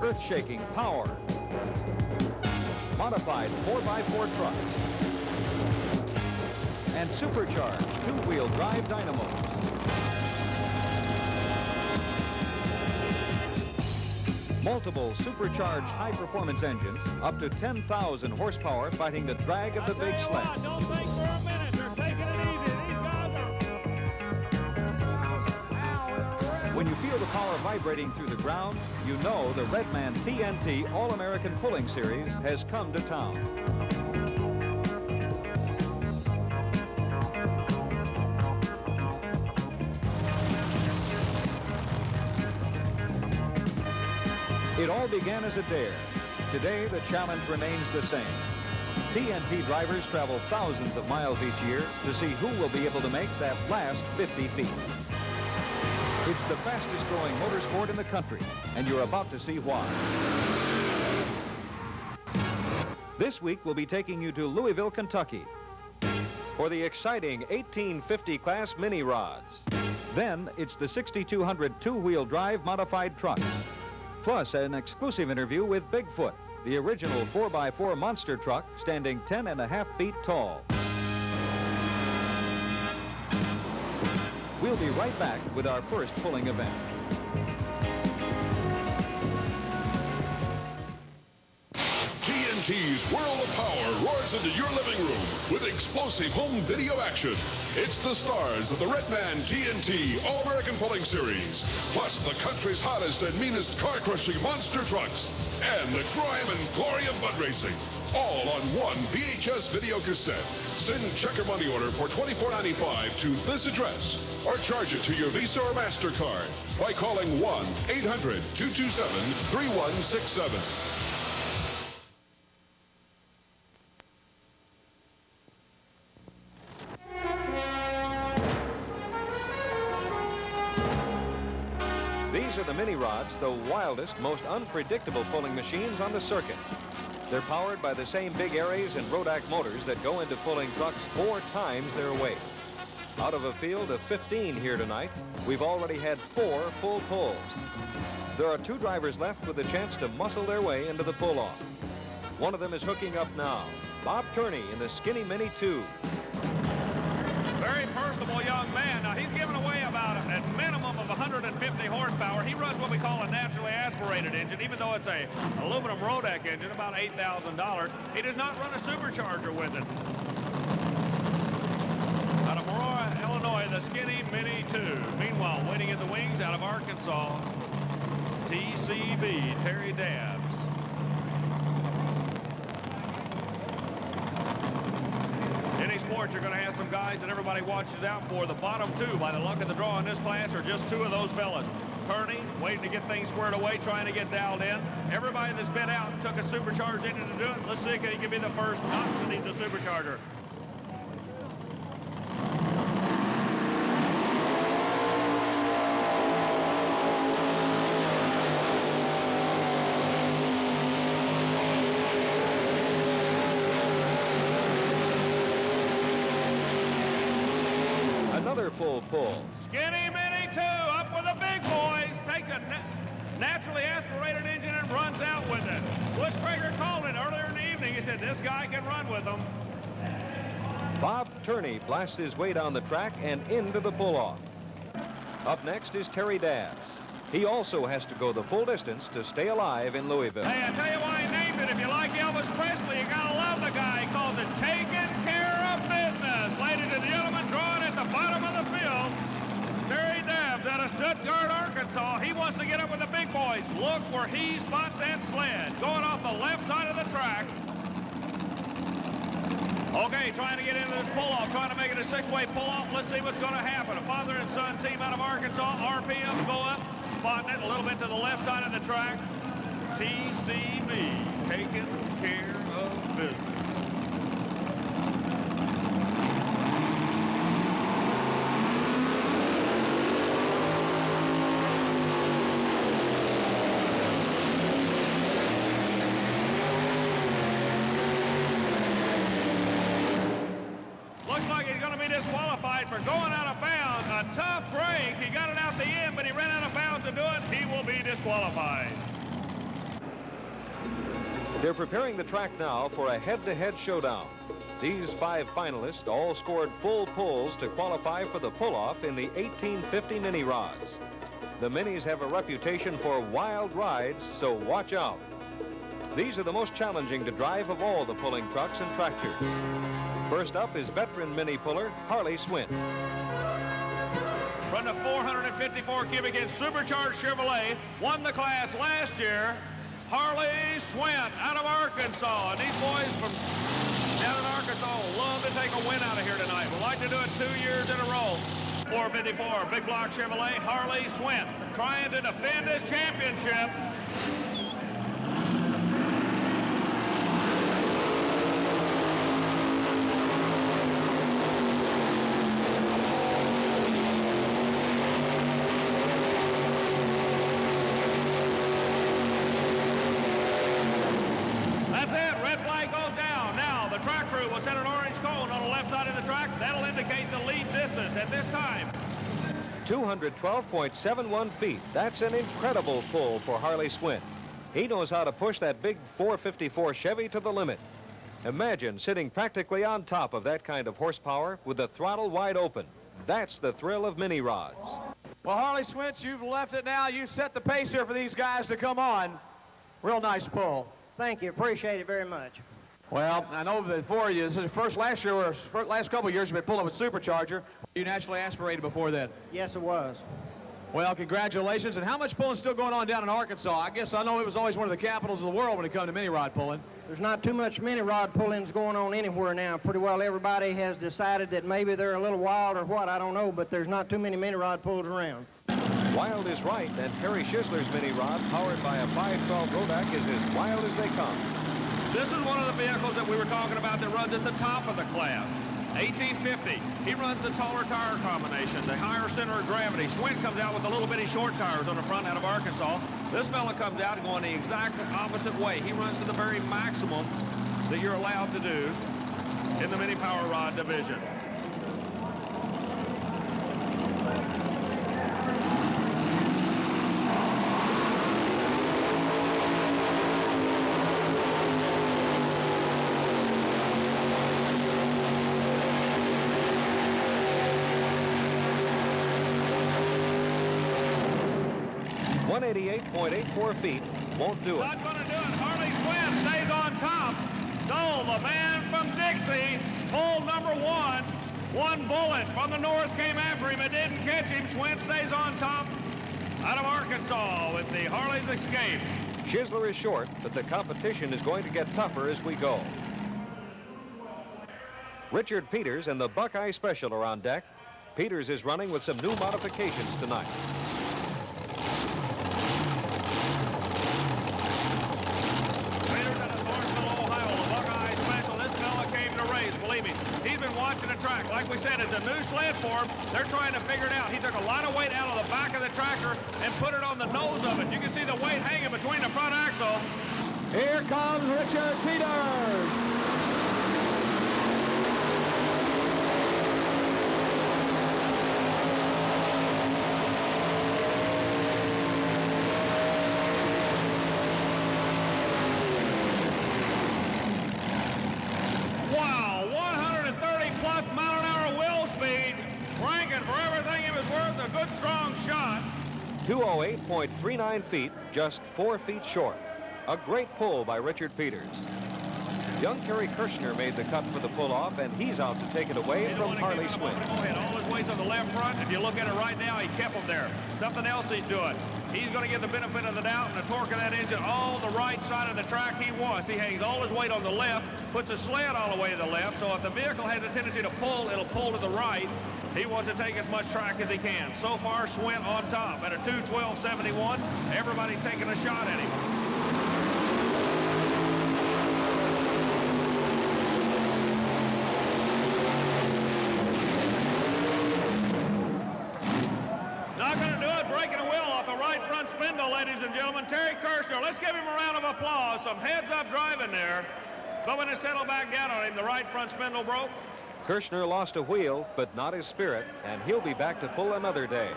earth-shaking power, modified 4x4 trucks, and supercharged two-wheel drive dynamos. Multiple supercharged high-performance engines, up to 10,000 horsepower, fighting the drag of the big sled. Don't think for a minute. They're taking it easy. These guys are... When you feel the power vibrating through the ground, you know the Redman TNT All-American Pulling Series has come to town. It all began as a dare. Today, the challenge remains the same. TNT drivers travel thousands of miles each year to see who will be able to make that last 50 feet. It's the fastest growing motorsport in the country, and you're about to see why. This week, we'll be taking you to Louisville, Kentucky for the exciting 1850 class mini rods. Then, it's the 6200 two-wheel drive modified trucks. Plus, an exclusive interview with Bigfoot, the original 4x4 monster truck standing 10.5 feet tall. We'll be right back with our first pulling event. TNT's World of Power roars into your living room with explosive home video action. It's the stars of the Redman TNT All-American Pulling Series, plus the country's hottest and meanest car-crushing monster trucks, and the grime and glory of mud racing, all on one VHS video cassette. Send check or money order for $24.95 to this address, or charge it to your Visa or MasterCard by calling 1-800-227-3167. These are the mini rods, the wildest, most unpredictable pulling machines on the circuit. They're powered by the same big Aries and Rodak motors that go into pulling trucks 4 times their weight. Out of a field of 15 here tonight, we've already had 4 full pulls. There are 2 drivers left with a chance to muscle their way into the pull-off. One of them is hooking up now. Bob Turney in the Skinny Mini 2. Very personable young man. Now, he's giving away about a minimum of 150 horsepower. He runs what we call a naturally aspirated engine, even though it's a aluminum Rodak engine, about $8,000. He does not run a supercharger with it. Out of Aurora, Illinois, the Skinny Mini 2. Meanwhile, waiting in the wings out of Arkansas, TCB, Terry Dabbs. Any sport, you're going to have some guys that everybody watches out for. The bottom 2, by the luck of the draw in this class, are just 2 of those fellas. Turney, waiting to get things squared away, trying to get dialed in. Everybody that's been out took a supercharged engine to do it. Let's see if he can be the first not to need the supercharger. Another full pull. Skinny Mini 2 up with the big boys. Takes a naturally aspirated engine and runs out with it. Bush Prager called it earlier in the evening. He said, this guy can run with them. Bob Turney blasts his way down the track and into the pull-off. Up next is Terry Dabbs. He also has to go the full distance to stay alive in Louisville. Hey, I tell you why he named it. If you like Elvis Presley, you gotta love the guy. He calls it taking care of business. Ladies and gentlemen, drawing at the bottom of the field, Terry Dabbs out of Stuttgart, Arkansas. He wants to get up with the big boys. Look where he spots that sled. Going off the left side of the track. Okay, trying to get into this pull-off, trying to make it a 6-way pull-off. Let's see what's going to happen. A father and son team out of Arkansas. RPMs go up, spotting it a little bit to the left side of the track. TCB, taking care of business. Disqualified for going out of bounds. A tough break. He got it out the end, but he ran out of bounds to do it. He will be disqualified. They're preparing the track now for a head-to-head showdown. These 5 finalists all scored full pulls to qualify for the pull-off in the 1850 mini rods. The minis have a reputation for wild rides, so watch out. These are the most challenging to drive of all the pulling trucks and tractors. First up is veteran mini puller Harley Swint. From the 454 cubic inch supercharged Chevrolet, won the class last year, Harley Swint out of Arkansas. And these boys from down in Arkansas love to take a win out of here tonight. Would like to do it 2 years in a row. 454 big block Chevrolet, Harley Swint trying to defend his championship. That's it, red flag goes down. Now the track crew will set an orange cone on the left side of the track. That'll indicate the lead distance at this time. 212.71 feet. That's an incredible pull for Harley Swint. He knows how to push that big 454 Chevy to the limit. Imagine sitting practically on top of that kind of horsepower with the throttle wide open. That's the thrill of mini rods. Well, Harley Swint, you've left it now. You set the pace here for these guys to come on. Real nice pull. Thank you. Appreciate it very much. Well, I know that for you, this is the last couple of years you've been pulling with supercharger. You naturally aspirated before then. Yes, it was. Well, congratulations. And how much pulling is still going on down in Arkansas? I guess I know it was always one of the capitals of the world when it comes to mini rod pulling. There's not too much mini rod pullings going on anywhere now. Pretty well everybody has decided that maybe they're a little wild or what, I don't know, but there's not too many mini rod pulls around. Wild is right, and Terry Schisler's mini rod, powered by a 512 Rodak, is as wild as they come. This is one of the vehicles that we were talking about that runs at the top of the class. 1850. He runs the taller tire combination, the higher center of gravity. Swint comes out with the little bitty short tires on the front out of Arkansas. This fella comes out and going the exact opposite way. He runs to the very maximum that you're allowed to do in the mini power rod division. .84 feet won't do it. Not going to do it. Harley Swint stays on top. So the man from Dixie, pulled number 1. One bullet from the north came after him. It didn't catch him. Swint stays on top out of Arkansas with the Harley's escape. Schisler is short, but the competition is going to get tougher as we go. Richard Peters and the Buckeye Special are on deck. Peters is running with some new modifications tonight. He's been watching the track. Like we said, it's a new sled for him. They're trying to figure it out. He took a lot of weight out of the back of the tractor and put it on the nose of it. You can see the weight hanging between the front axle. Here comes Richard Peters. Wow, 130-plus mile-an-hour wheel speed. Ranking for everything it was worth. A good, strong shot. 208.39 feet, just 4 feet short. A great pull by Richard Peters. Young Terry Kirshner made the cut for the pull-off, and he's out to take it away from Harley Swint. All his weight's on the left front. If you look at it right now, he kept him there. Something else he's doing. He's going to give the benefit of the doubt and the torque of that engine all the right side of the track he wants. He hangs all his weight on the left, puts the sled all the way to the left, so if the vehicle has a tendency to pull, it'll pull to the right. He wants to take as much track as he can. So far, Swint on top at a 2:12.71. Everybody taking a shot at him. Not going to do it. Breaking a wheel off the right front spindle, ladies and gentlemen. Terry Kirshner. Let's give him a round of applause. Some heads-up driving there. But when it settled back down on him, the right front spindle broke. Kirshner lost a wheel, but not his spirit, and he'll be back to pull another day.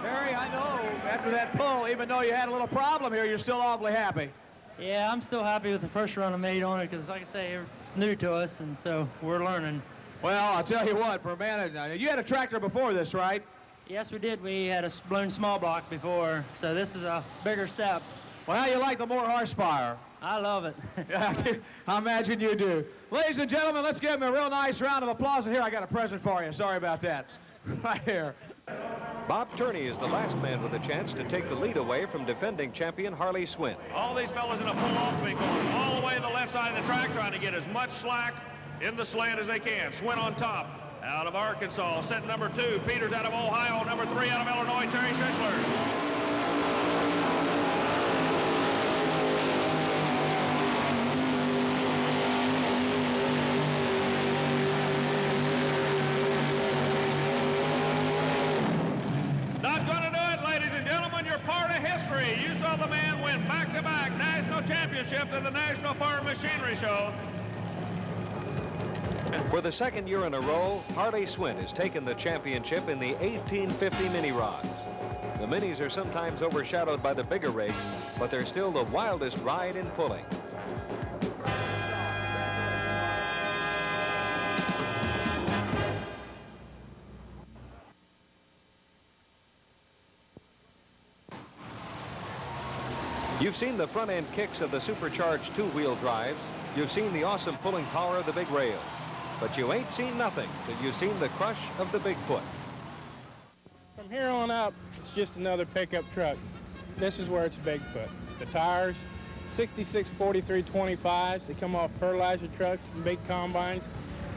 Terry, I know after that pull, even though you had a little problem here, you're still awfully happy. Yeah, I'm still happy with the first run I made on it because, like I say, it's new to us, and so we're learning. Well, I'll tell you what, for a man, you had a tractor before this, right? Yes, we did. We had a blown small block before, so this is a bigger step. Well, how you like the more horsepower? I love it. I imagine you do. Ladies and gentlemen, let's give him a real nice round of applause. And here, I got a present for you. Sorry about that. Right here. Bob Turney is the last man with a chance to take the lead away from defending champion Harley Swint. All these fellas in a pull-off will be going all the way to the left side of the track, trying to get as much slack in the slant as they can. Swint on top. Out of Arkansas, set number 2. Peters out of Ohio, number 3 out of Illinois, Terry Schischler. Not going to do it, ladies and gentlemen. You're part of history. You saw the man win back-to-back national championships at the National Farm Machinery Show. For the second year in a row, Harley Swint has taken the championship in the 1850 mini rods. The minis are sometimes overshadowed by the bigger rigs, but they're still the wildest ride in pulling. You've seen the front-end kicks of the supercharged two-wheel drives. You've seen the awesome pulling power of the big rails. But you ain't seen nothing till you've seen the crush of the Bigfoot. From here on up, it's just another pickup truck. This is where it's Bigfoot. The tires, 66 4325s. They come off fertilizer trucks and big combines.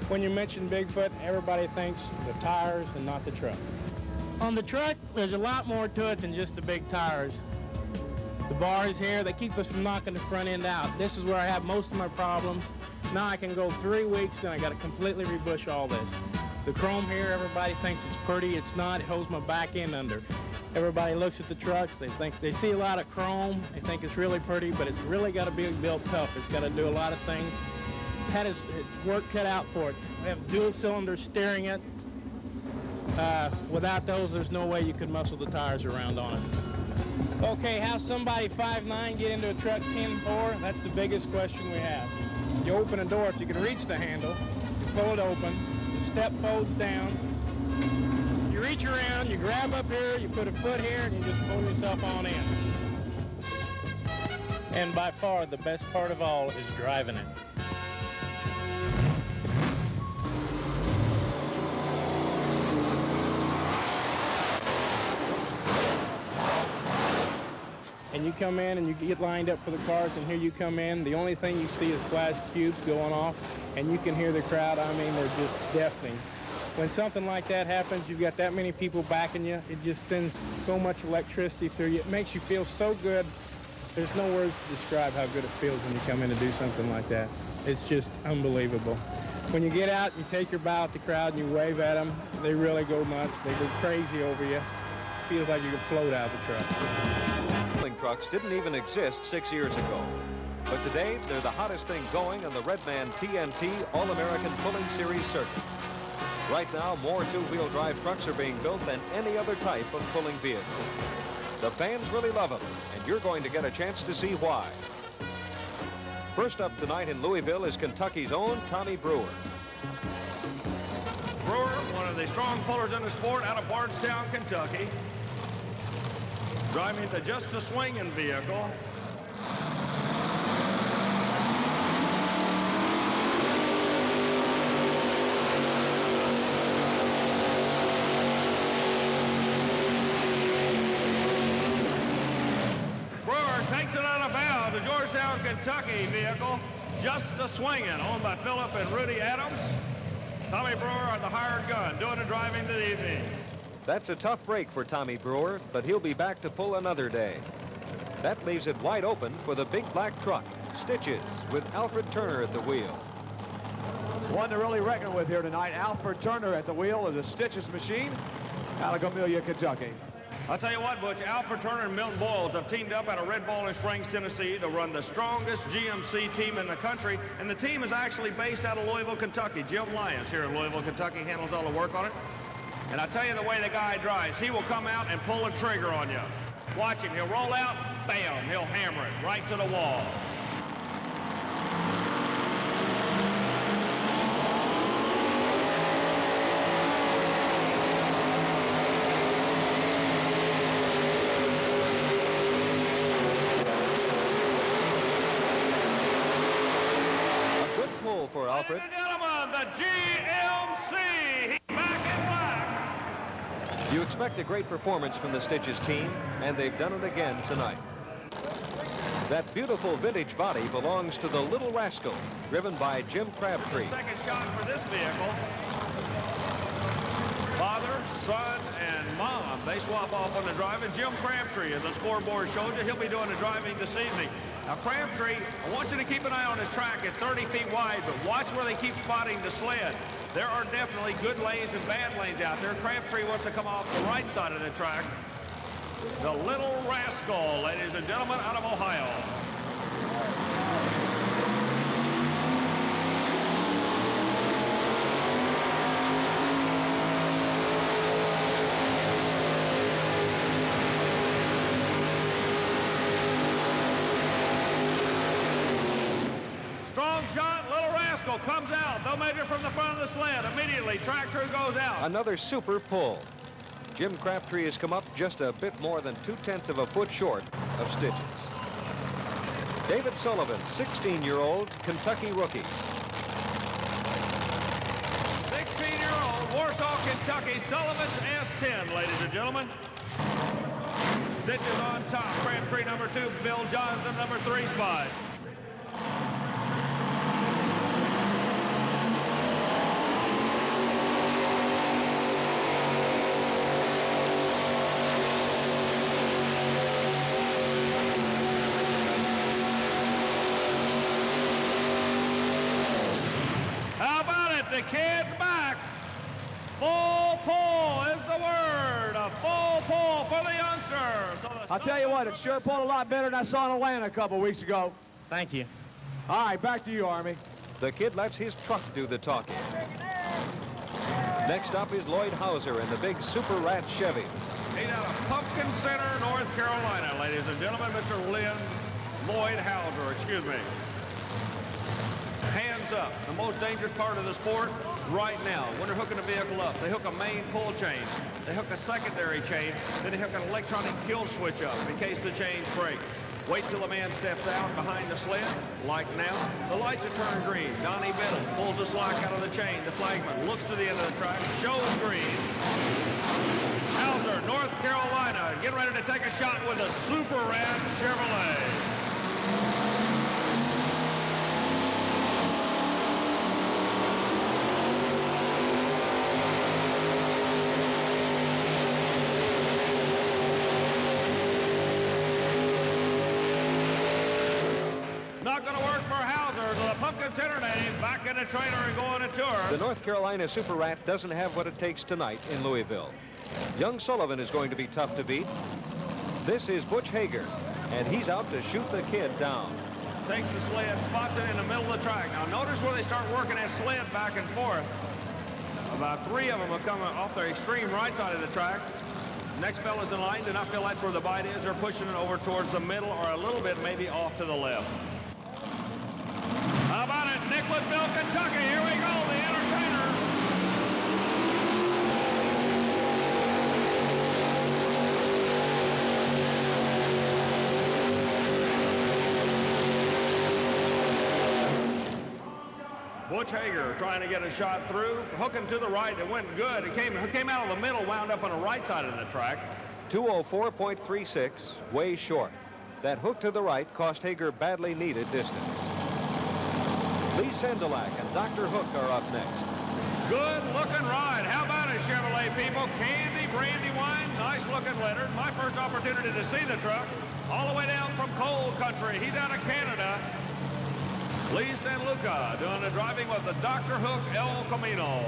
When you mention Bigfoot, everybody thinks the tires and not the truck. On the truck, there's a lot more to it than just the big tires. The bars here, they keep us from knocking the front end out. This is where I have most of my problems. Now I can go 3 weeks, then I got to completely rebush all this. The chrome here, everybody thinks it's pretty. It's not. It holds my back end under. Everybody looks at the trucks. They see a lot of chrome. They think it's really pretty, but it's really got to be built tough. It's got to do a lot of things. Had its work cut out for it. We have dual cylinders steering it. Without those, there's no way you could muscle the tires around on it. Okay, how somebody 5'9" get into a truck 10-4? That's the biggest question we have. You open a door, if you can reach the handle, you pull it open, the step folds down, you reach around, you grab up here, you put a foot here, and you just pull yourself on in. And by far, the best part of all is driving it. And you come in and you get lined up for the cars, and here you come in. The only thing you see is flash cubes going off, and you can hear the crowd. I mean, they're just deafening. When something like that happens, you've got that many people backing you. It just sends so much electricity through you. It makes you feel so good. There's no words to describe how good it feels when you come in to do something like that. It's just unbelievable. When you get out, you take your bow at the crowd and you wave at them. They really go nuts. They go crazy over you. It feels like you could float out of the truck. Trucks didn't even exist 6 years ago. But today, they're the hottest thing going on the Redman TNT All-American Pulling Series circuit. Right now, more two-wheel drive trucks are being built than any other type of pulling vehicle. The fans really love them, and you're going to get a chance to see why. First up tonight in Louisville is Kentucky's own Tommy Brewer. Brewer, one of the strong pullers in the sport out of Bardstown, Kentucky. Driving the Just a Swinging vehicle. Brewer takes it out of bounds. The Georgetown, Kentucky vehicle, Just a Swinging, owned by Philip and Rudy Adams. Tommy Brewer on the hired gun, doing the driving this evening. That's a tough break for Tommy Brewer, but he'll be back to pull another day. That leaves it wide open for the big black truck, Stitches, with Alfred Turner at the wheel. One to really reckon with here tonight. Alfred Turner at the wheel of the Stitches machine out of Amelia, Kentucky. I'll tell you what, Butch, Alfred Turner and Milton Boyles have teamed up out of Red Bowling Springs, Tennessee to run the strongest GMC team in the country, and the team is actually based out of Louisville, Kentucky. Jim Lyons here in Louisville, Kentucky handles all the work on it. And I tell you the way the guy drives, he will come out and pull a trigger on you. Watch him, he'll roll out, bam, he'll hammer it right to the wall. For Alfred. Ladies and gentlemen, the GMC, he's back in black. You expect a great performance from the Stitches team, and they've done it again tonight. That beautiful vintage body belongs to the Little Rascal, driven by Jim Crabtree. Second shot for this vehicle. Father, son, and mom, they swap off on the driving. Jim Crabtree, as the scoreboard showed you, he'll be doing the driving this evening. Now, Crabtree, I want you to keep an eye on his track at 30 feet wide, but watch where they keep spotting the sled. There are definitely good lanes and bad lanes out there. Crabtree wants to come off the right side of the track. The Little Rascal, ladies and gentlemen, out of Ohio. Strong shot, Little Rascal comes out. They'll measure from the front of the sled. Immediately, track crew goes out. Another super pull. Jim Crabtree has come up just a bit more than 2/10 of a foot short of Stitches. David Sullivan, 16-year-old Kentucky rookie. 16-year-old Warsaw, Kentucky, Sullivan's S10, ladies and gentlemen. Stitches on top, Crabtree number 2, Bill Johnson number 3 spot. The kid's back. Full pull is the word. A full pull for the youngster. So I'll tell you what, it sure pulled a lot better than I saw in Atlanta a couple weeks ago. Thank you. All right, back to you, Army. The kid lets his truck do the talking. Next up is Lloyd Hauser in the big Super Rat Chevy. He's out of Pumpkin Center, North Carolina, ladies and gentlemen. Mr. Lloyd Hauser, excuse me. Hands up. The most dangerous part of the sport right now. When they're hooking a vehicle up, they hook a main pull chain. They hook a secondary chain. Then they hook an electronic kill switch up in case the chains break. Wait till a man steps out behind the sled, like now. The lights have turned green. Donnie Biddle pulls the slack out of the chain. The flagman looks to the end of the track, shows green. Hauser, North Carolina, getting ready to take a shot with a Super Rat Chevrolet. Not going to work for Hauser. So the Pumpkin Center native back in the trailer and going to tour. The North Carolina Super Rat doesn't have what it takes tonight in Louisville. Young Sullivan is going to be tough to beat. This is Butch Hager, and he's out to shoot the kid down. Takes the sled, spots it in the middle of the track. Now notice where they start working that sled back and forth. About 3 of them are coming off the extreme right side of the track. Next fella's in line do not feel that's where the bite is. They're pushing it over towards the middle or a little bit maybe off to the left. How about it, Nicholasville, Kentucky? Here we go, the entertainer. Butch Hager trying to get a shot through, hooking to the right. It went good. It came out of the middle, wound up on the right side of the track. 204.36, way short. That hook to the right cost Hager badly needed distance. Lee Sendelak and Dr. Hook are up next. Good looking ride. How about it, Chevrolet people? Candy, brandy wine, nice looking letter. My first opportunity to see the truck. All the way down from coal country. He's out of Canada. Lee San Luca doing the driving with the Dr. Hook El Camino.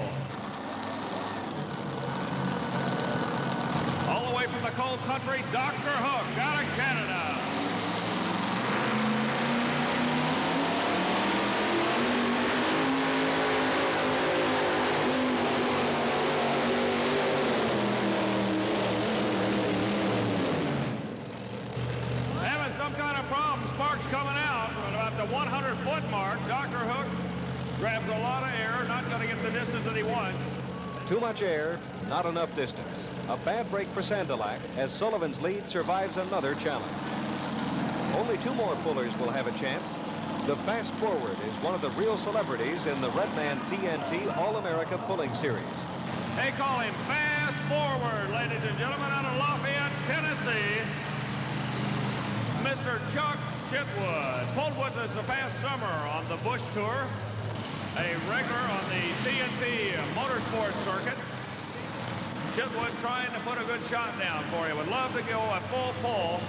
All the way from the coal country, Dr. Hook out of Canada. the 100-foot mark, Dr. Hook grabs a lot of air, not going to get the distance that he wants. Too much air, not enough distance. A bad break for Sandalac as Sullivan's lead survives another challenge. Only 2 more pullers will have a chance. The Fast Forward is one of the real celebrities in the Redman TNT All-America Pulling Series. They call him Fast Forward, ladies and gentlemen, out of Lafayette, Tennessee. Mr. Chuck Chitwood pulled with us the past summer on the Bush Tour, a regular on the TNT Motorsport circuit. Chitwood trying to put a good shot down for you. Would love to go a full pull.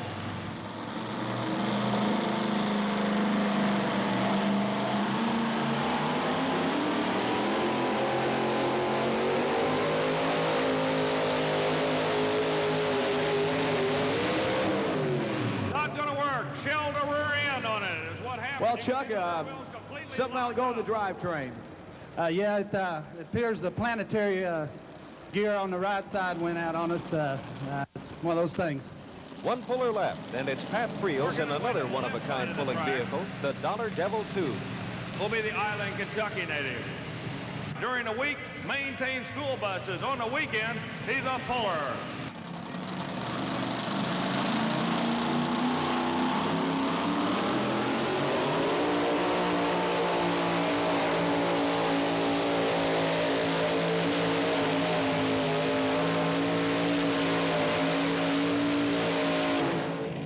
Not going to work. Shelled a rear end on it is what happened. Well, Chuck, something will go in the drivetrain. Yeah, it appears the planetary gear on the right side went out on us. It's one of those things. 1 puller left, and it's Pat Friels in another one-of-a-kind pulling vehicle, the Dollar Devil 2. Will be the Island, Kentucky native. During the week, maintains school buses. On the weekend, he's a puller.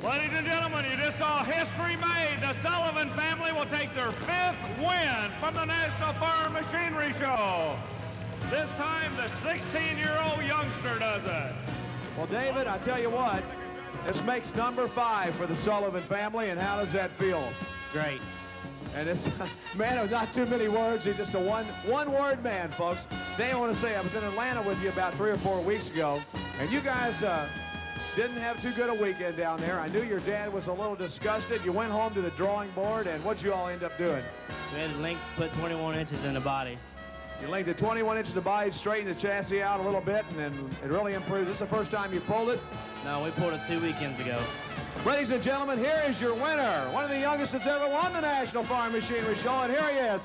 Ladies and gentlemen, you just saw history made. The Sullivan family will take their 5th win from the National Farm Machinery Show. This time, the 16-year-old youngster does it. Well, David, I tell you what, this makes number 5 for the Sullivan family, and how does that feel? Great. And this man of not too many words, he's just a one-word man, folks. Dave, I want to say, I was in Atlanta with you about 3 or 4 weeks ago, and you guys didn't have too good a weekend down there. I knew your dad was a little disgusted. You went home to the drawing board, and what'd you all end up doing? We had to link, put 21 inches in the body. You linked the 21 inches of body, straightened the chassis out a little bit, and then it really improved. This is the first time you pulled it? No, we pulled it 2 weekends ago. Ladies and gentlemen, here is your winner. One of the youngest that's ever won the National Farm Machinery Show, and here he is,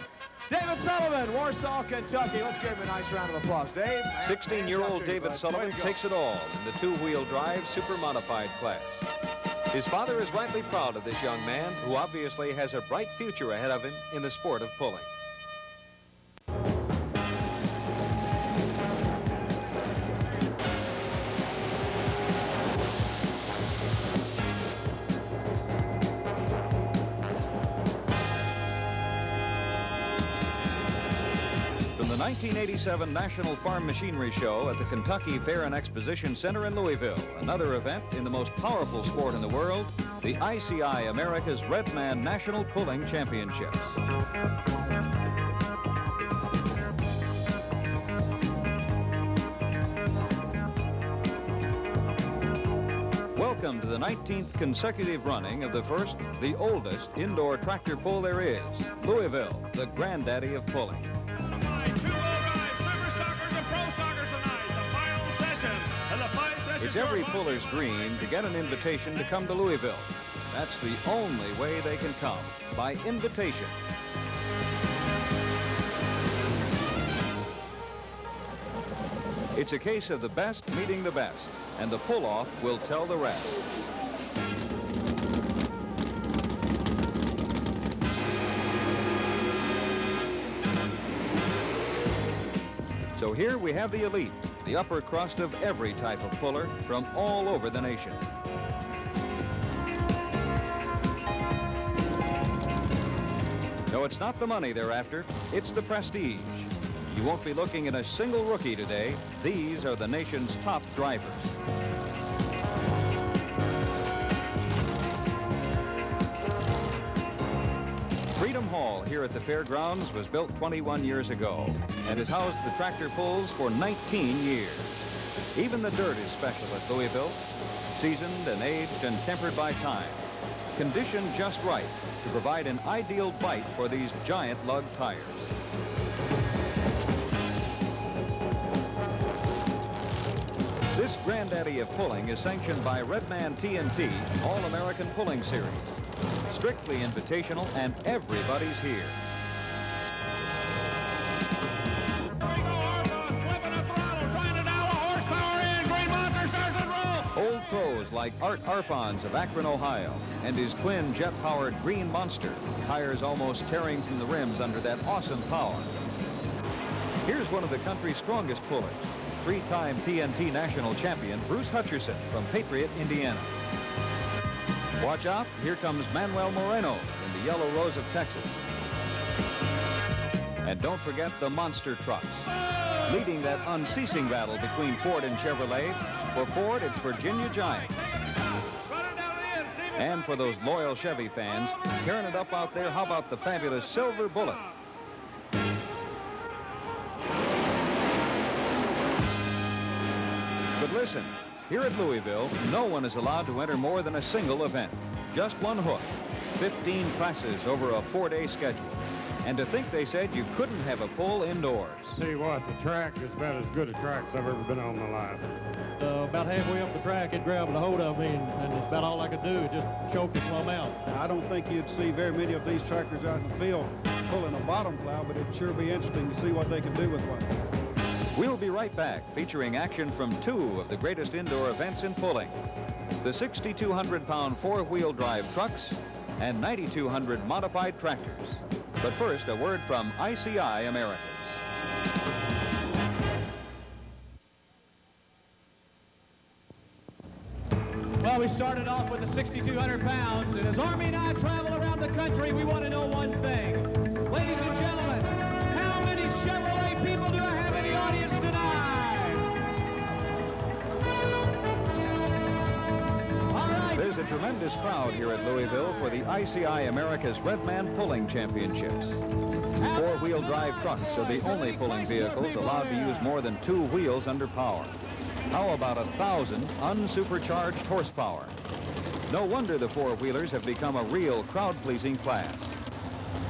David Sullivan, Warsaw, Kentucky. Let's give him a nice round of applause. Dave? 16-year-old David Sullivan takes it all in the 2-wheel drive super modified class. His father is rightly proud of this young man who obviously has a bright future ahead of him in the sport of pulling. The 1987 National Farm Machinery Show at the Kentucky Fair and Exposition Center in Louisville. Another event in the most powerful sport in the world, the ICI America's Redman National Pulling Championships. Welcome to the 19th consecutive running of the first, the oldest indoor tractor pull there is. Louisville, the granddaddy of pulling. It's every puller's dream to get an invitation to come to Louisville. That's the only way they can come, by invitation. It's a case of the best meeting the best, and the pull-off will tell the rest. So here we have the elite, the upper crust of every type of puller from all over the nation. No, it's not the money they're after, it's the prestige. You won't be looking at a single rookie today. These are the nation's top drivers. Freedom Hall here at the fairgrounds was built 21 years ago and has housed the tractor pulls for 19 years. Even the dirt is special at Louisville, seasoned and aged and tempered by time, conditioned just right to provide an ideal bite for these giant lug tires. This granddaddy of pulling is sanctioned by Redman TNT All-American Pulling Series. strictly invitational, and everybody's here. Old pros like Art Arfons of Akron, Ohio, and his twin jet-powered Green Monster, tires almost tearing from the rims under that awesome power. Here's one of the country's strongest pullers, three-time TNT national champion Bruce Hutcherson from Patriot, Indiana. Watch out, here comes Manuel Moreno in the Yellow Rose of Texas. And don't forget the monster trucks, leading that unceasing battle between Ford and Chevrolet. For Ford, it's Virginia Giant. And for those loyal Chevy fans, tearing it up out there, how about the fabulous Silver Bullet? But listen, here at Louisville, no one is allowed to enter more than a single event. Just one hook, 15 classes over a 4-day schedule. And to think they said you couldn't have a pull indoors. Tell you what, the track is about as good a track as I've ever been on in my life. About halfway up the track, it grabbed a hold of me, and it's about all I could do. It just choked it plumb out. I don't think you'd see very many of these tractors out in the field pulling a bottom plow, but it'd sure be interesting to see what they can do with one. We'll be right back, featuring action from two of the greatest indoor events in pulling. The 6,200-pound four-wheel drive trucks and 9,200 modified tractors. But first, a word from ICI Americas. Well, we started off with the 6,200 pounds, and as Army and I travel around the country, we want to know one thing. Ladies and gentlemen, how many Chevrolet people do I have in the audience tonight? All right. There's a tremendous crowd here at Louisville for the ICI America's Redman Pulling Championships. Four-wheel drive trucks are the only pulling vehicles allowed to use more than two wheels under power. How about 1,000 unsupercharged horsepower? No wonder the four-wheelers have become a real crowd-pleasing class.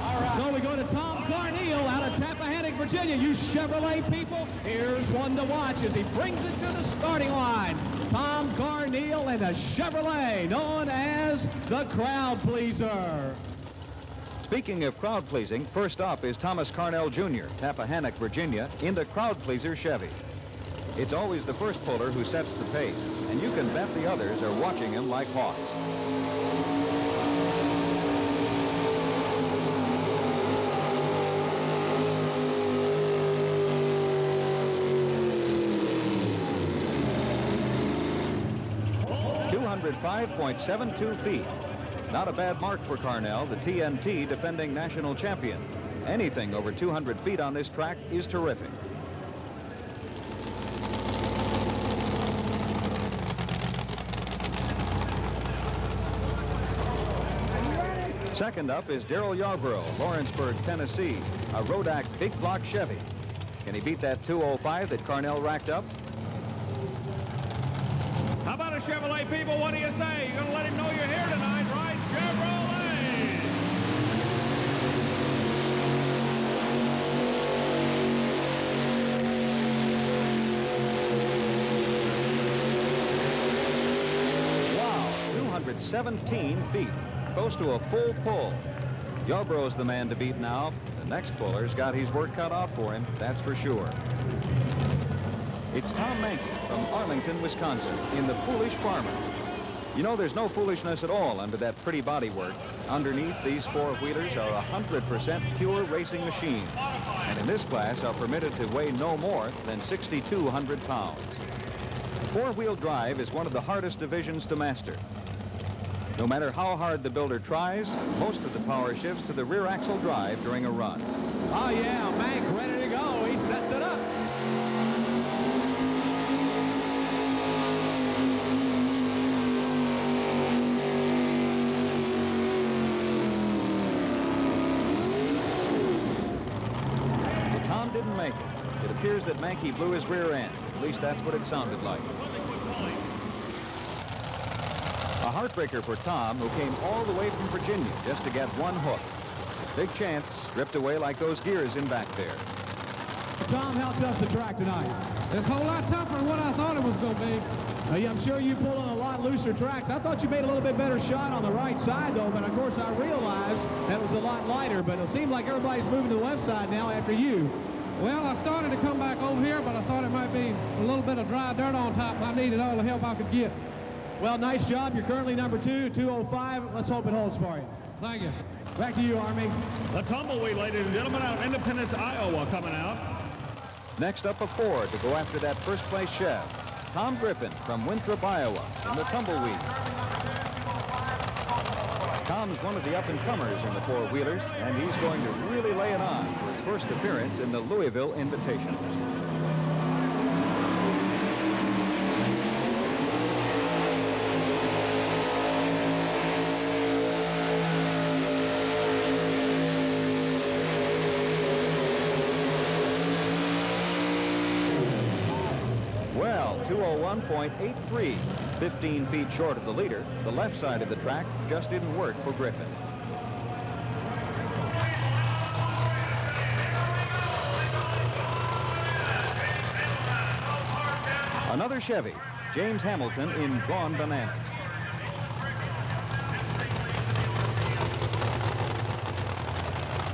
All right. So we go to Tom Carneal out of Tappahannock, Virginia. You Chevrolet people, here's one to watch as he brings it to the starting line. Tom Carneal and a Chevrolet known as the Crowd Pleaser. Speaking of crowd-pleasing, first up is Thomas Carnell Jr., Tappahannock, Virginia, in the Crowd Pleaser Chevy. It's always the first puller who sets the pace, and you can bet the others are watching him like hawks. .72 feet. Not a bad mark for Carnell, the TNT defending national champion. Anything over 200 feet on this track is terrific. Second up is Darrell Yarborough, Lawrenceburg, Tennessee, a Rodak big block Chevy. Can he beat that 205 that Carnell racked up? How about a Chevrolet, people? What do you say? You're going to let him know you're here tonight, right? Chevrolet! Wow, 217 feet. Close to a full pull. Yarborough's the man to beat now. The next puller's got his work cut out for him, that's for sure. It's Tom Mankey from Arlington, Wisconsin, in the Foolish Farmer. You know, there's no foolishness at all under that pretty bodywork. Underneath, these four-wheelers are 100% pure racing machines, and in this class are permitted to weigh no more than 6,200 pounds. Four-wheel drive is one of the hardest divisions to master. No matter how hard the builder tries, most of the power shifts to the rear axle drive during a run. Oh, yeah, Mank ready to go. He sets it up. But Tom didn't make it. It appears that Mankey blew his rear end. At least that's what it sounded like. A heartbreaker for Tom, who came all the way from Virginia just to get one hook. Big chance stripped away like those gears in back there. Tom, how tough's the track tonight? It's a whole lot tougher than what I thought it was going to be. Yeah, I'm sure you pull on a lot looser tracks. I thought you made a little bit better shot on the right side, though, but of course I realized that was a lot lighter, but it seemed like everybody's moving to the left side now after you. Well, I started to come back over here, but I thought it might be a little bit of dry dirt on top, and I needed all the help I could get. Well, nice job. You're currently number 2, 2:05. Let's hope it holds for you. Thank you. Back to you, Army. The tumbleweed, ladies and gentlemen, out of Independence, Iowa, coming out. Next up, a Ford to go after that first place Chev. Tom Griffin from Winthrop, Iowa, in the tumbleweed. Tom's one of the up-and-comers in the four-wheelers, and he's going to really lay it on for his first appearance in the Louisville Invitationals. Well, 2:01.83, 15 feet short of the leader. The left side of the track just didn't work for Griffin. Another Chevy, James Hamilton in Braun Bananas.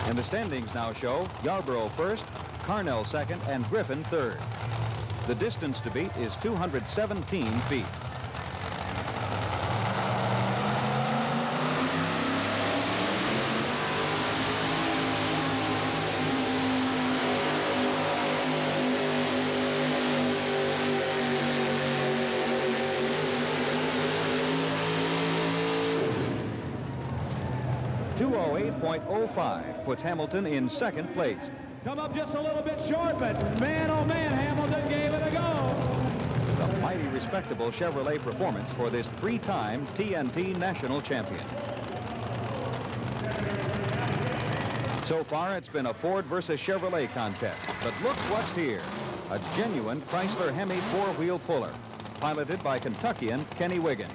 And the standings now show Yarborough first, Carnell second, and Griffin third. The distance to beat is 217 feet. .05 puts Hamilton in second place. Come up just a little bit short, but man, oh man, Hamilton gave it a go. A mighty respectable Chevrolet performance for this three-time TNT national champion. So far, it's been a Ford versus Chevrolet contest, but look what's here. A genuine Chrysler Hemi four-wheel puller, piloted by Kentuckian Kenny Wiggins.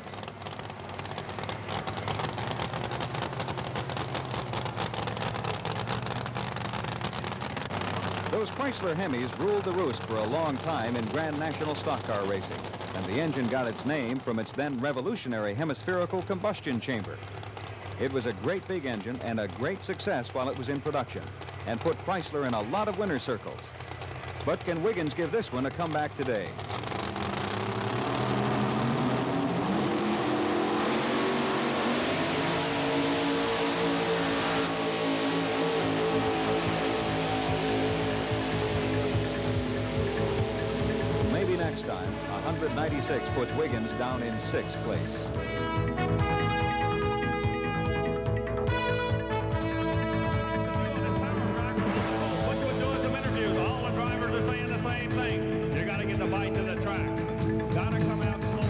Those Chrysler Hemis ruled the roost for a long time in Grand National stock car racing, and the engine got its name from its then revolutionary hemispherical combustion chamber. It was a great big engine and a great success while it was in production, and put Chrysler in a lot of winner's circles. But can Wiggins give this one a comeback today? Next time, 196 puts Wiggins down in sixth place. What you're doing some interviews. All the drivers are saying the same thing. You got to get the bite to the track. Got to come out smoking.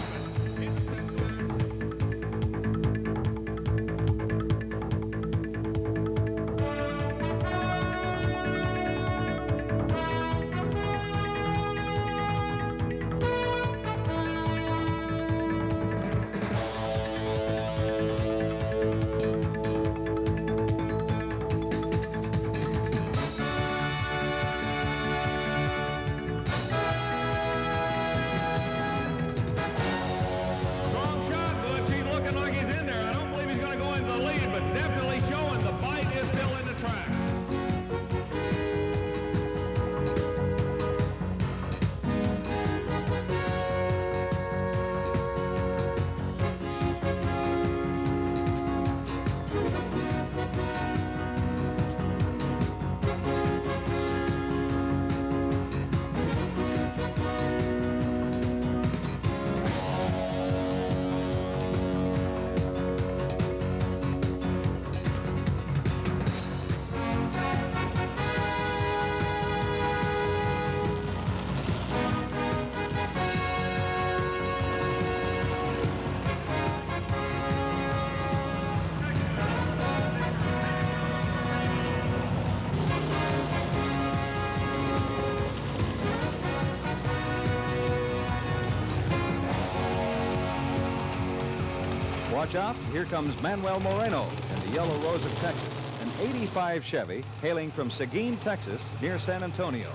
Watch out, here comes Manuel Moreno in the Yellow Rose of Texas, an '85 Chevy hailing from Seguin, Texas, near San Antonio.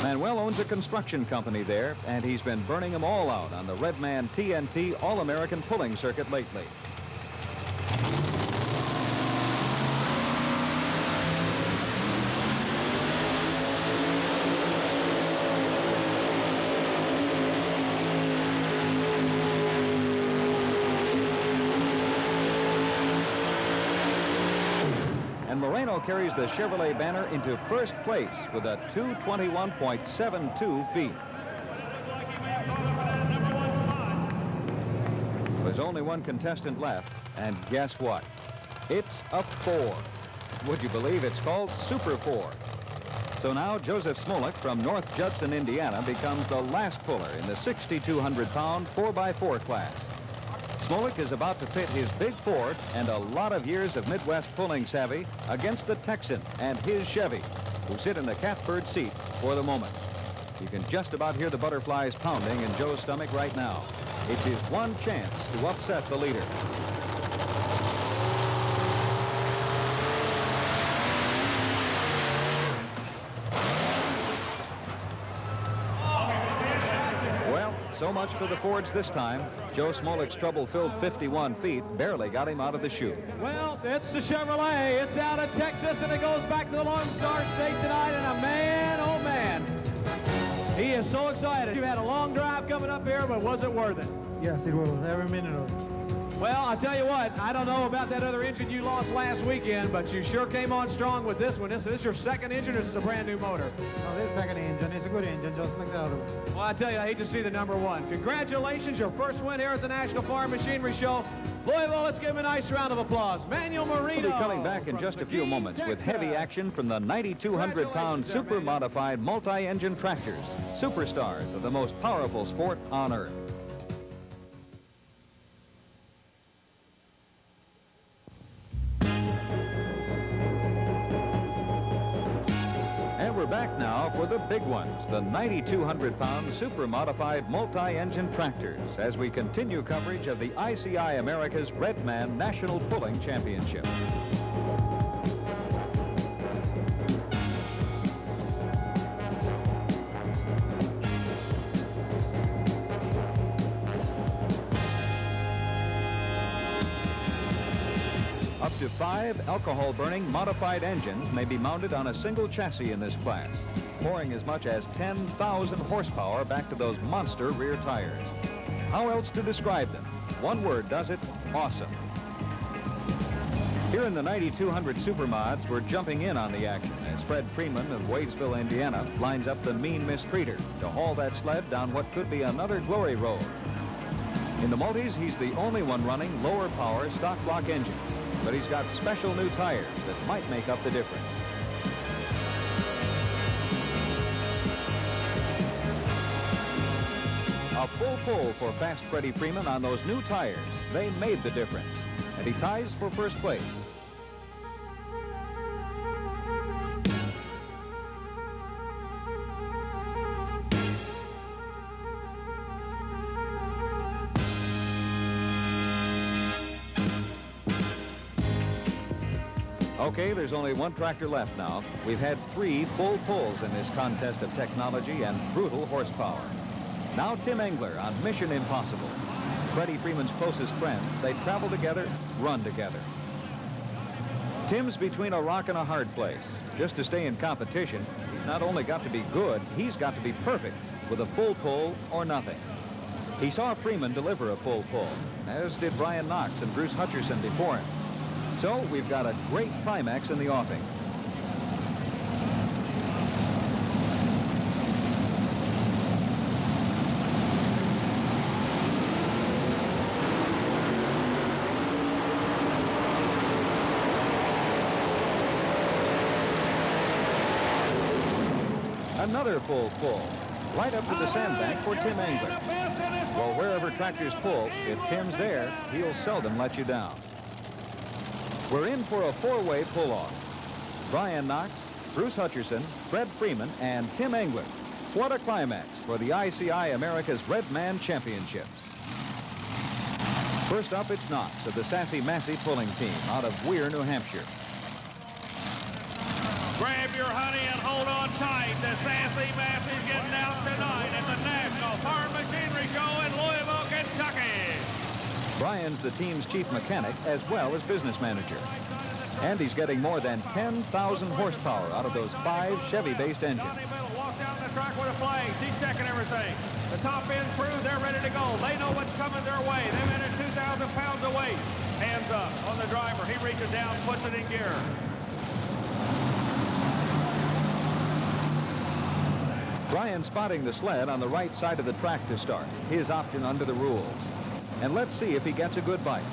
Manuel owns a construction company there, and he's been burning them all out on the Redman TNT All-American pulling circuit lately. And Moreno carries the Chevrolet banner into first place with a 221.72 feet. There's only one contestant left, and guess what? It's a 4. Would you believe it's called Super 4? So now Joseph Smolik from North Judson, Indiana, becomes the last puller in the 6,200-pound 4x4 class. Smolik is about to pit his big Ford and a lot of years of Midwest pulling savvy against the Texan and his Chevy, who sit in the catbird seat for the moment. You can just about hear the butterflies pounding in Joe's stomach right now. It's his one chance to upset the leader. So much for the Fords this time. Joe Smolik's trouble-filled 51 feet barely got him out of the chute. Well, it's the Chevrolet. It's out of Texas, and it goes back to the Lone Star State tonight. And a man, oh man, he is so excited. You had a long drive coming up here, but was it worth it? Yes, it was. Every minute of it. Well, I'll tell you what, I don't know about that other engine you lost last weekend, but you sure came on strong with this one. This is your second engine, or is this a brand new motor? Oh, this second engine. It's a good engine, just like the other one. Well, I tell you, I hate to see the #1. Congratulations, your first win here at the National Farm Machinery Show. Louisville, let's give him a nice round of applause. Manuel Marino. We'll be coming back in just a few moments with heavy action from the 9,200-pound super-modified multi-engine tractors, superstars of the most powerful sport on earth. We're back now for the big ones, the 9,200-pound super-modified multi-engine tractors, as we continue coverage of the ICI America's Redman National Pulling Championship. Up to 5 alcohol-burning modified engines may be mounted on a single chassis in this class, pouring as much as 10,000 horsepower back to those monster rear tires. How else to describe them? One word does it: awesome. Here in the 9,200 Supermods, we're jumping in on the action as Fred Freeman of Wadesville, Indiana, lines up the mean mistreater to haul that sled down what could be another glory road. In the multis, he's the only one running lower power stock block engines, but he's got special new tires that might make up the difference. A full pull for Fast Freddie Freeman on those new tires. They made the difference, and he ties for first place. Okay, there's only one tractor left now. We've had 3 full pulls in this contest of technology and brutal horsepower. Now Tim Engler on Mission Impossible. Freddie Freeman's closest friend. They travel together, run together. Tim's between a rock and a hard place. Just to stay in competition, he's not only got to be good, he's got to be perfect with a full pull or nothing. He saw Freeman deliver a full pull, as did Brian Knox and Bruce Hutcherson before him. So we've got a great climax in the offing. Another full pull, right up to the sandbank for Tim Engler. Well, wherever tractors pull, if Tim's there, he'll seldom let you down. We're in for a 4-way pull-off. Brian Knox, Bruce Hutcherson, Fred Freeman, and Tim Engler. What a climax for the ICI America's Redman Championships. First up, it's Knox of the Sassy Massey pulling team out of Weir, New Hampshire. Grab your honey and hold on tight. The Sassy Massy's getting out tonight at the National Farm Machinery Show in Louisville, Kentucky. Brian's the team's chief mechanic as well as business manager. And he's getting more than 10,000 horsepower out of those 5 Chevy-based engines. Walk down the track with a flag. He's checking everything. The top end crew, they're ready to go. They know what's coming their way. They've entered 2,000 pounds of weight. Hands up on the driver. He reaches down, puts it in gear. Brian spotting the sled on the right side of the track to start. His option under the rules. And let's see if he gets a good bite.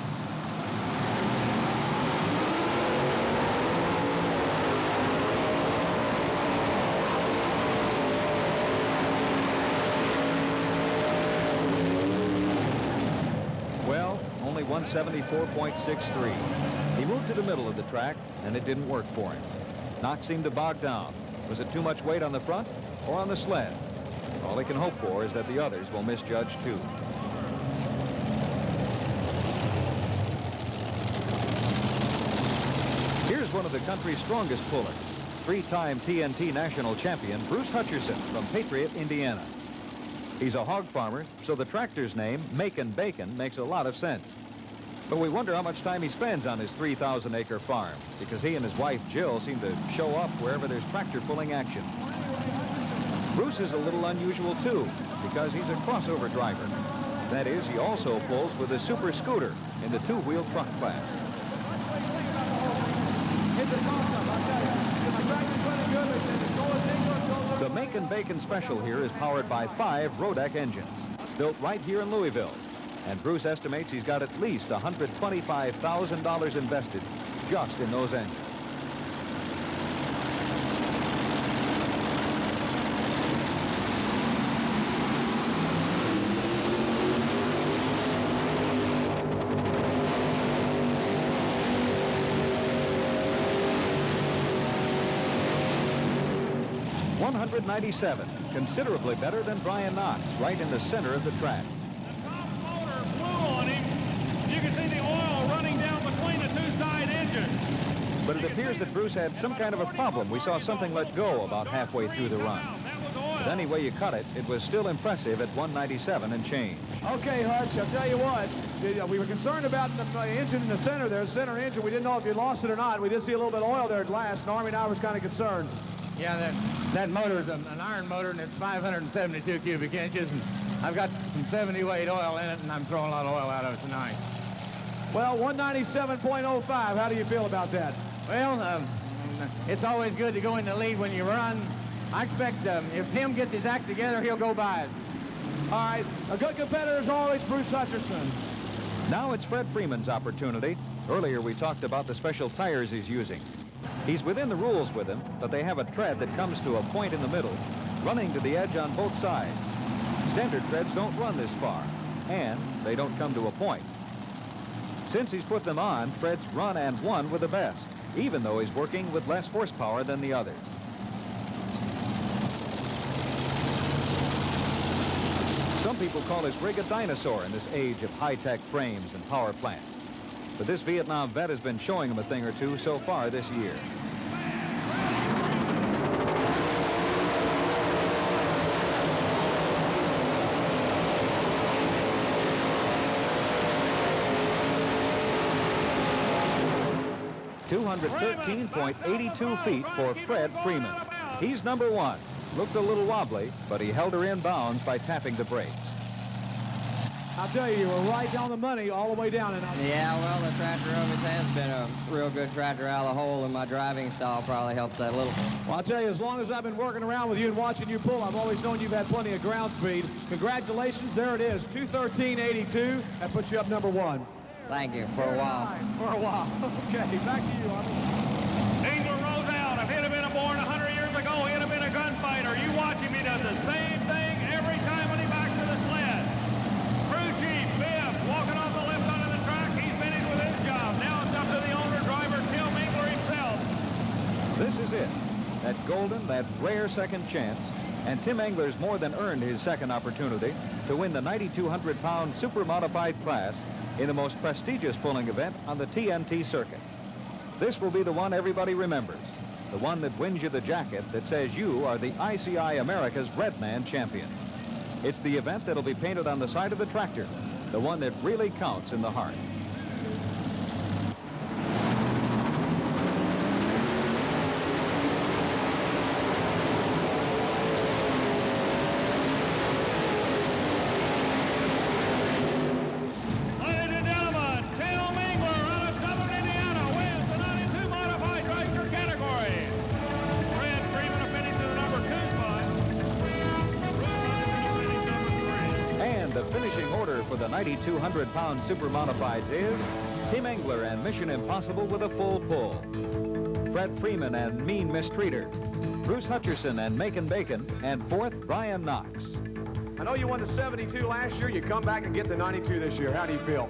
Well, only 174.63. He moved to the middle of the track, and it didn't work for him. Knox seemed to bog down. Was it too much weight on the front or on the sled? All he can hope for is that the others will misjudge too. Here's one of the country's strongest pullers, 3-time TNT national champion Bruce Hutcherson from Patriot, Indiana. He's a hog farmer, so the tractor's name, Macon Bacon, makes a lot of sense. But we wonder how much time he spends on his 3,000-acre farm, because he and his wife, Jill, seem to show up wherever there's tractor pulling action. Bruce is a little unusual, too, because he's a crossover driver. That is, he also pulls with a super scooter in the 2-wheel truck class. The Macon Bacon Special here is powered by 5 Rodeck engines, built right here in Louisville. And Bruce estimates he's got at least $125,000 invested just in those engines. .197, considerably better than Brian Knox, right in the center of the track. The top motor blew on him. You can see the oil running down between the 2 side engines. But it appears that Bruce had some kind of a problem. We saw something let go about halfway through the run. But any way you cut it, it was still impressive at 197 and change. Okay, Hutch, I'll tell you what. We were concerned about the engine in the center there, center engine. We didn't know if you lost it or not. We did see a little bit of oil there at last, and Army and I was kind of concerned. Yeah, that motor is an iron motor, and it's 572 cubic inches, and I've got some 70 weight oil in it, and I'm throwing a lot of oil out of it tonight. Well, 197.05, how do you feel about that? Well, it's always good to go in the lead when you run. I expect if Tim gets his act together, he'll go by it. All right, a good competitor is always Bruce Hutcherson. Now it's Fred Freeman's opportunity. Earlier we talked about the special tires he's using. He's within the rules with them, but they have a tread that comes to a point in the middle, running to the edge on both sides. Standard treads don't run this far, and they don't come to a point. Since he's put them on, Fred's run and won with the best, even though he's working with less horsepower than the others. Some people call his rig a dinosaur in this age of high-tech frames and power plants. But this Vietnam vet has been showing him a thing or two so far this year. .213.82 feet for Fred Freeman. He's number 1. Looked a little wobbly, but he held her in bounds by tapping the brakes. I'll tell you, you were right down the money all the way down. Yeah, well, the tractor always has been a real good tractor out of the hole, and my driving style probably helps that a little. Well, I'll tell you, as long as I've been working around with you and watching you pull, I've always known you've had plenty of ground speed. Congratulations, there it is, 213.82. That puts you up number 1. Thank you, for a while. For a while. Okay, back to you, Army. Engel rolls out. If he'd have been born 100 years ago, he'd have been a gunfighter. You watch him, he does the same thing every time when he backs to the sled. Crew chief, Biff, walking off the left side of the track. He's finished with his job. Now it's up to the owner-driver, Tim Engler himself. This is it. That golden, that rare second chance. And Tim Engler's more than earned his second opportunity to win the 9,200-pound super-modified class in the most prestigious pulling event on the TNT circuit. This will be the one everybody remembers. the one that wins you the jacket that says you are the ICI America's Red Man champion. It's the event that'll be painted on the side of the tractor, the one that really counts in the heart. The finishing order for the 9,200-pound super modifieds is Tim Engler and Mission Impossible with a full pull, Fred Freeman and Mean Mistreater, Bruce Hutcherson and Macon Bacon, and fourth, Brian Knox. I know you won the 72 last year. You come back and get the 92 this year. How do you feel?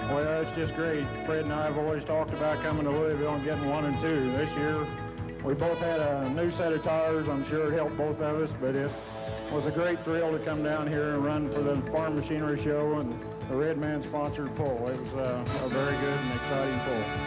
Well, it's just great. Fred and I have always talked about coming to Louisville and getting 1 and 2. This year, we both had a new set of tires. I'm sure it helped both of us, but it was a great thrill to come down here and run for the Farm Machinery Show and the Red Man sponsored pull. It was a very good and exciting pull.